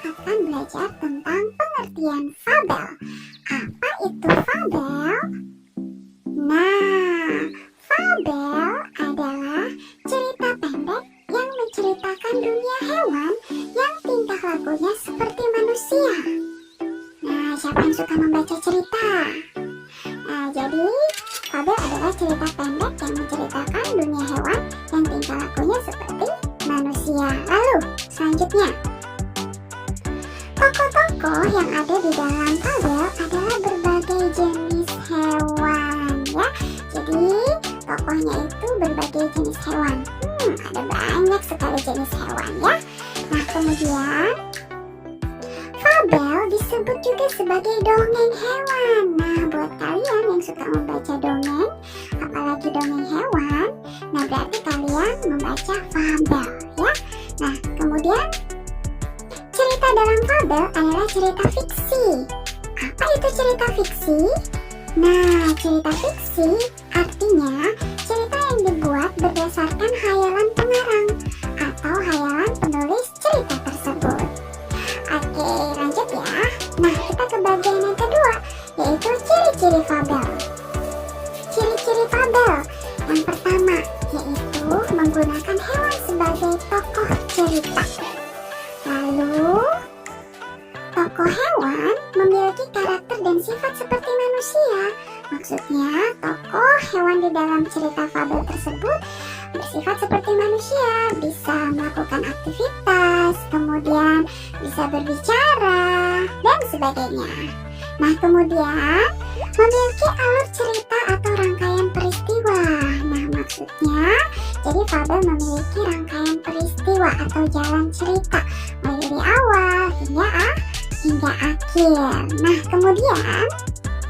akan belajar tentang pengertian fabel. Apa itu fabel? Nah, fabel adalah cerita pendek yang menceritakan dunia hewan yang tingkah lakunya seperti manusia. Nah, siapa yang suka membaca cerita? Nah, jadi fabel adalah cerita pendek yang menceritakan dunia hewan yang tingkah lakunya seperti manusia. Lalu, selanjutnya, tokoh-tokoh yang ada di dalam fabel adalah berbagai jenis hewan, ya. Jadi, tokohnya itu berbagai jenis hewan. Ada banyak sekali jenis hewan, ya. Nah, kemudian fabel disebut juga sebagai dongeng hewan. Nah, buat kalian yang suka membaca dongeng, apalagi dongeng hewan, nah berarti kalian membaca fabel, ya. Nah, kemudian cerita dalam fabel adalah cerita fiksi. Apa itu cerita fiksi? Nah, cerita fiksi artinya cerita yang dibuat berdasarkan khayalan pengarang atau khayalan penulis cerita tersebut. Oke, lanjut ya. Nah, kita ke bagian yang kedua, yaitu ciri-ciri fabel. Ciri-ciri fabel yang pertama yaitu menggunakan hewan sebagai tokoh cerita. Lalu, tokoh hewan memiliki karakter dan sifat seperti manusia. Maksudnya, tokoh hewan di dalam cerita fabel tersebut bersifat seperti manusia, bisa melakukan aktivitas, kemudian bisa berbicara, dan sebagainya. Nah, kemudian memiliki alur cerita atau rangkaian peristiwa. Nah, maksudnya, jadi fabel memiliki rangkaian peristiwa atau jalan cerita mulai dari awal hingga akhir. Nah, kemudian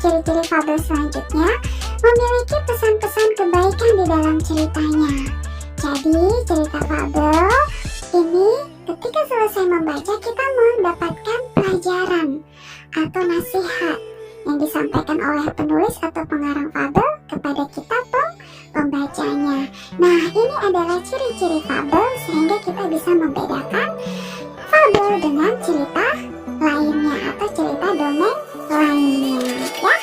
ciri-ciri fabel selanjutnya memiliki pesan-pesan kebaikan di dalam ceritanya. Jadi, cerita fabel ini ketika selesai membaca kita mendapatkan pelajaran atau nasihat yang disampaikan oleh penulis atau pengarang fabel kepada kita pembacanya. Nah, ini adalah ciri-ciri fabel sehingga kita bisa membedakan fabel dengan cerita lainnya atau cerita dongeng lainnya, ya.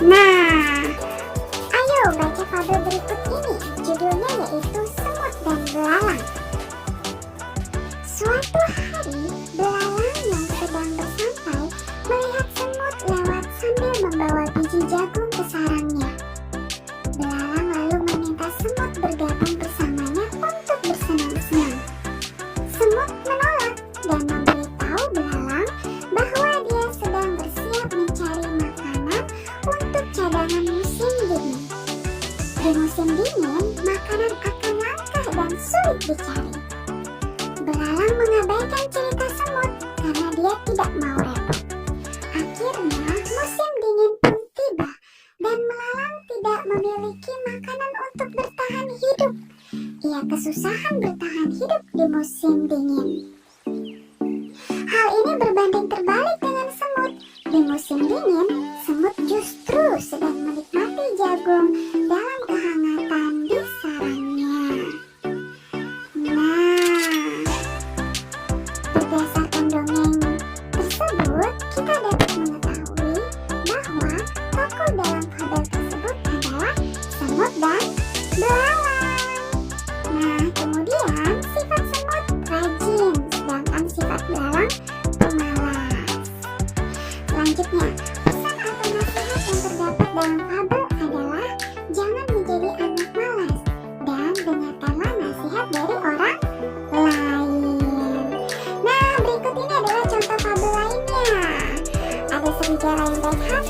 Nah, ayo baca fabel berikut ini. Judulnya yaitu Semut dan Belalang. Suatu hari, belalang yang sedang bersantai melihat semut lewat sambil membawa biji jagung ke sarangnya. Belalang lalu meminta semut bergabung bersamanya untuk bersenang-senang. Semut menolak dan memberitahu belalang bahwa dia sedang bersiap mencari makanan untuk cadangan musim dingin. Di musim dingin, makanan akan langka dan sulit dicari. Belalang mengabaikan cerita semut karena dia tidak mau repot. Akhirnya, musim dingin pun tiba dan belalang tidak memiliki makanan untuk bertahan hidup. Ia kesusahan bertahan hidup di musim dingin. Hal ini berbanding terbalik dengan semut. Di musim dingin, semut justru sedang menikmati jagung dalam kehangatan di sarangnya. Nah, berdasarkan dongeng tersebut, kita dapat mengetahui bahwa tokoh dalam fabel tersebut adalah semut dan belalang. Nah, kemudian sifat semut rajin, sedangkan sifat belalang pemalas. Selanjutnya, pesan atau nasihat yang terdapat dalam fabel adalah jangan menjadi anak malas dan dengarkanlah nasihat dari orang lain. Nah, berikut ini adalah contoh fabel lainnya. Ada serigala yang baik